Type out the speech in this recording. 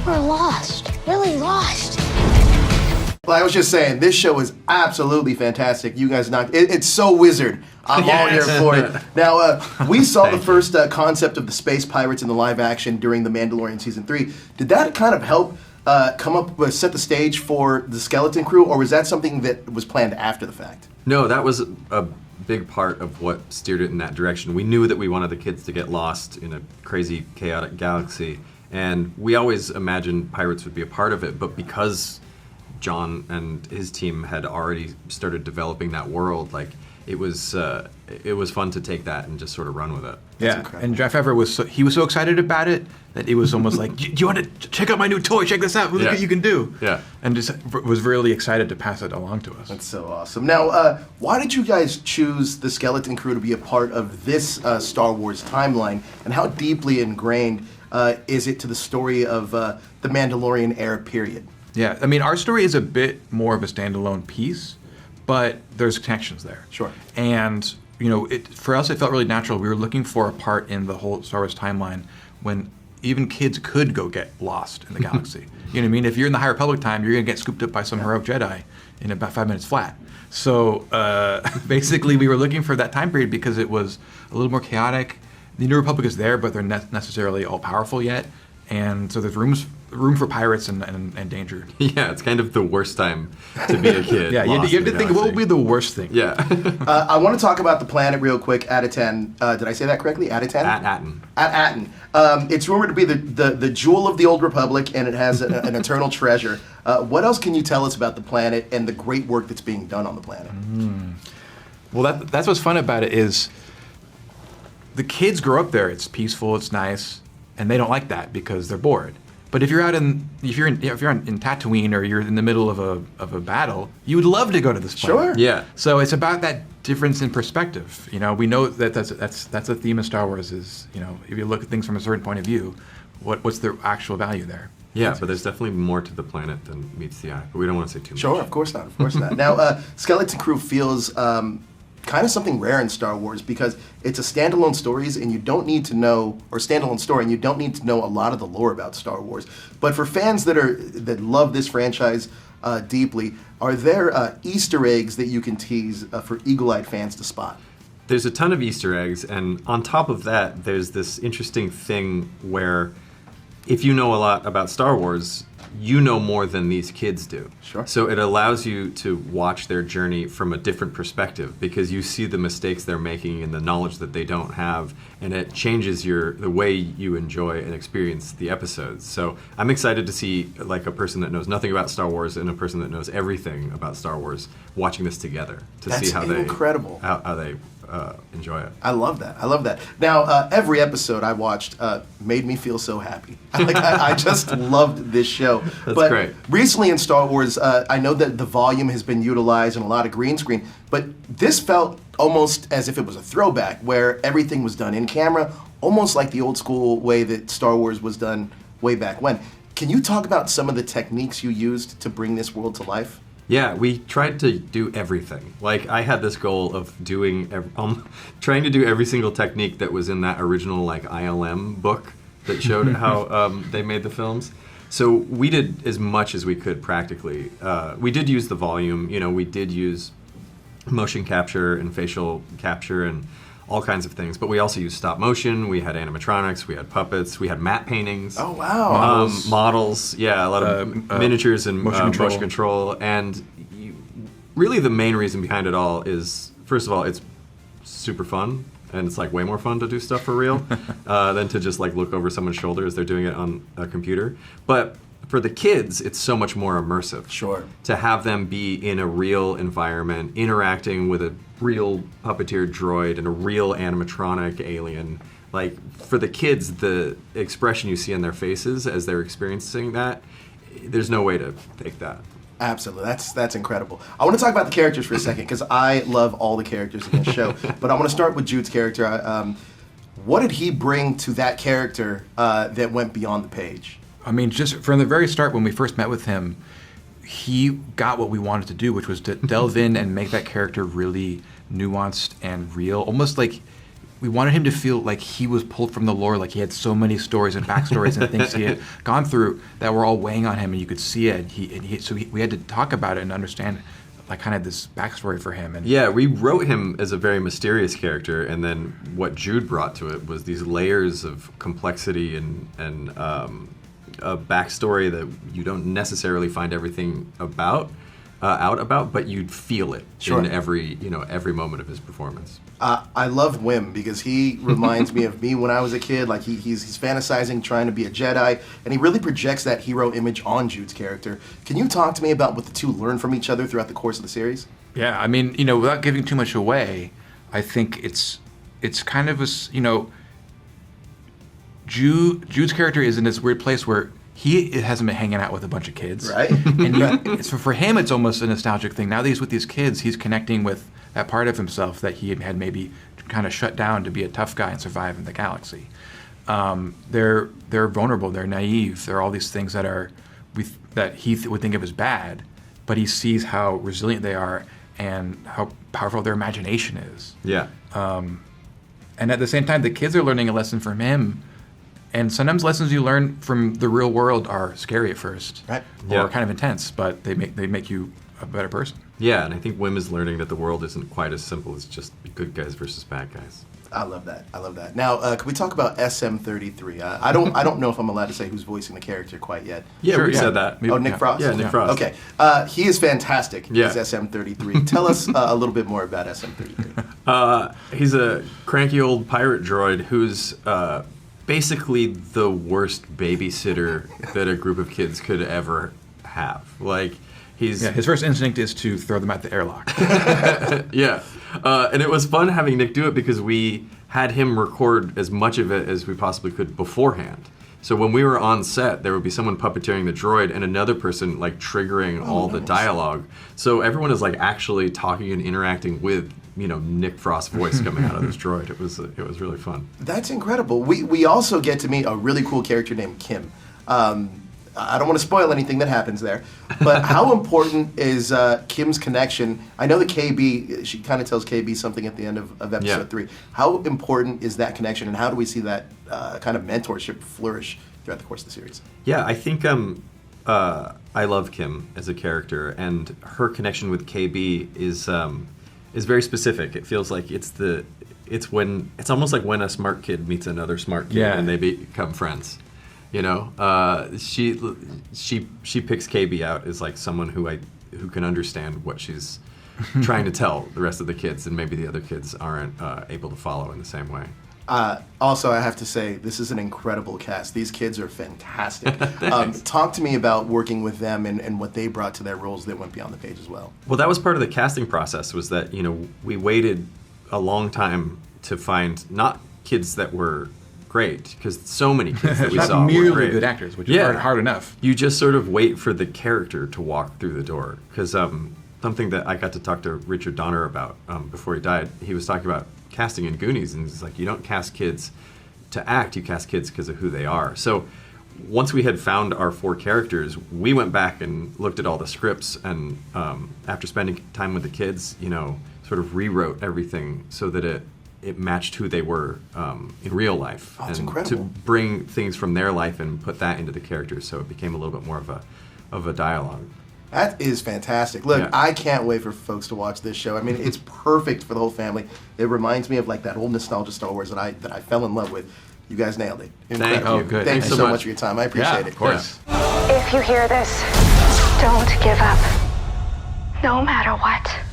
We're lost. Really lost. Well, I was just saying, this show is absolutely fantastic. You guys knocked it. It's so wizard. I'm all here for it. Now, we saw the first concept of the space pirates in the live action during The Mandalorian Season 3. Did that kind of help come up with, set the stage for the Skeleton Crew, or was that something that was planned after the fact? No, that was a big part of what steered it in that direction. We knew that we wanted the kids to get lost in a crazy, chaotic galaxy, and we always imagined pirates would be a part of it, but because Jon and his team had already started developing that world, like, it was fun to take that and just sort of run with it. Yeah, and Jeff Everett was so excited about it that it was almost like, do you want to check out my new toy? Check this out. Look what you can do. Yeah, and just was really excited to pass it along to us. That's so awesome. Now, why did you guys choose the Skeleton Crew to be a part of this Star Wars timeline, and how deeply ingrained is it to the story of the Mandalorian era period? Yeah, I mean, our story is a bit more of a standalone piece, but there's connections there. Sure. And, you know, for us, it felt really natural. We were looking for a part in the whole Star Wars timeline when even kids could go get lost in the galaxy. You know what I mean? If you're in the High Republic time, you're going to get scooped up by some heroic Jedi in about 5 minutes flat. So basically, we were looking for that time period because it was a little more chaotic. The New Republic is there, but they're not necessarily all-powerful yet. And so there's room for pirates and danger. Yeah, it's kind of the worst time to be a kid. Yeah, you have to think, what would be the worst thing? Yeah. I want to talk about the planet real quick. Out of 10. Did I say that correctly? Out of 10? At Atten. At Atten. It's rumored to be the jewel of the Old Republic, and it has an eternal treasure. What else can you tell us about the planet and the great work that's being done on the planet? Well, that's what's fun about it is the kids grow up there. It's peaceful, it's nice, and they don't like that because they're bored. But if you're in Tatooine or you're in the middle of a battle, you would love to go to this planet. Sure. Yeah. So it's about that difference in perspective. You know, we know that that's a theme of Star Wars is, you know, if you look at things from a certain point of view, what's the actual value there? Yeah, but there's definitely more to the planet than meets the eye. But we don't want to say too much. Sure, of course not. Of course not. Now, Skeleton Crew feels kind of something rare in Star Wars because it's a standalone stories and you don't need to know, or standalone story, and you don't need to know a lot of the lore about Star Wars. But for fans that love this franchise deeply, are there Easter eggs that you can tease for eagle-eyed fans to spot? There's a ton of Easter eggs, and on top of that, there's this interesting thing where if you know a lot about Star Wars, you know more than these kids do. Sure. So it allows you to watch their journey from a different perspective because you see the mistakes they're making and the knowledge that they don't have, and it changes the way you enjoy and experience the episodes. So I'm excited to see like a person that knows nothing about Star Wars and a person that knows everything about Star Wars watching this together to see how incredible. how they enjoy it. I love that. I love that. Now, every episode I watched made me feel so happy. I just loved this show. That's great. Recently in Star Wars, I know that the volume has been utilized and a lot of green screen, but this felt almost as if it was a throwback where everything was done in camera, almost like the old school way that Star Wars was done way back when. Can you talk about some of the techniques you used to bring this world to life? Yeah, we tried to do everything. Like, I had this goal of trying to do every single technique that was in that original, like, ILM book that showed how they made the films. So we did as much as we could practically. We did use the volume, you know, we did use motion capture and facial capture and all kinds of things, but we also used stop motion, we had animatronics, we had puppets, we had matte paintings. Oh, wow. Models, yeah, a lot of miniatures and motion control. And really the main reason behind it all is, first of all, it's super fun, and it's like way more fun to do stuff for real than to just like look over someone's shoulder as they're doing it on a computer. But for the kids, it's so much more immersive. Sure. To have them be in a real environment, interacting with a real puppeteer droid and a real animatronic alien. Like, for the kids, the expression you see on their faces as they're experiencing that, there's no way to fake that. Absolutely. That's incredible. I want to talk about the characters for a second because I love all the characters in this show. But I want to start with Jude's character. What did he bring to that character that went beyond the page? I mean, just from the very start when we first met with him, he got what we wanted to do, which was to delve in and make that character really nuanced and real. Almost like we wanted him to feel like he was pulled from the lore, like he had so many stories and backstories and things he had gone through that were all weighing on him, and you could see it. We had to talk about it and understand, like, kind of this backstory for him. And yeah, we wrote him as a very mysterious character, and then what Jude brought to it was these layers of complexity and a backstory that you don't necessarily find everything out about, but you'd feel it in every moment of his performance. I love Wim because he reminds me of me when I was a kid. Like he's fantasizing, trying to be a Jedi, and he really projects that hero image on Jude's character. Can you talk to me about what the two learn from each other throughout the course of the series? Yeah, I mean, without giving too much away, I think it's kind of Jude's character is in this weird place where he hasn't been hanging out with a bunch of kids. Right. And for him, it's almost a nostalgic thing. Now that he's with these kids, he's connecting with that part of himself that he had maybe kind of shut down to be a tough guy and survive in the galaxy. They're vulnerable, they're naive, they're all these things that he would think of as bad, but he sees how resilient they are and how powerful their imagination is. Yeah. And at the same time, the kids are learning a lesson from him. And sometimes lessons you learn from the real world are scary at first, right? Or kind of intense, but they make you a better person. Yeah, and I think Wim is learning that the world isn't quite as simple as just good guys versus bad guys. I love that. Now, can we talk about SM33? I don't know if I'm allowed to say who's voicing the character quite yet. Yeah, Sure, we yeah. said that. Oh, Nick Frost? Yeah, Nick Frost. Okay. He is fantastic Yeah. as SM33. Tell us a little bit more about SM33. He's a cranky old pirate droid who's basically the worst babysitter that a group of kids could ever have. Like, his first instinct is to throw them out the airlock. Yeah. And it was fun having Nick do it because we had him record as much of it as we possibly could beforehand. So when we were on set, there would be someone puppeteering the droid and another person like triggering all the dialogue. So everyone is like actually talking and interacting with, Nick Frost's voice coming out of this droid. It was really fun. That's incredible. We also get to meet a really cool character named Kim. I don't want to spoil anything that happens there, but how important is Kim's connection? I know that KB, she kind of tells KB something at the end of episode 3. How important is that connection, and how do we see that kind of mentorship flourish throughout the course of the series? Yeah, I think I love Kim as a character, and her connection with KB is very specific. It feels like it's almost like when a smart kid meets another smart kid and they become friends. She picks KB out as like someone who can understand what she's trying to tell the rest of the kids, and maybe the other kids aren't able to follow in the same way. Also, I have to say, this is an incredible cast. These kids are fantastic. Talk to me about working with them and what they brought to their roles that went beyond the page as well. Well, that was part of the casting process, was that, we waited a long time to find not kids that were great, because so many kids that we saw Not merely were great. good actors, which is hard enough. You just sort of wait for the character to walk through the door. Because something that I got to talk to Richard Donner about before he died, he was talking about casting in Goonies, and he's like, you don't cast kids to act, you cast kids because of who they are. So once we had found our 4 characters, we went back and looked at all the scripts, and after spending time with the kids, sort of rewrote everything so that it matched who they were in real life. Oh, that's and incredible. to bring things from their life and put that into the characters, so it became a little bit more of a dialogue. That is fantastic. Look, I can't wait for folks to watch this show. I mean, it's perfect for the whole family. It reminds me of like that old nostalgia Star Wars that I fell in love with. You guys nailed it. Thank you. Good. Thanks Thanks so much for your time. I appreciate it. Of course. If you hear this, don't give up. No matter what.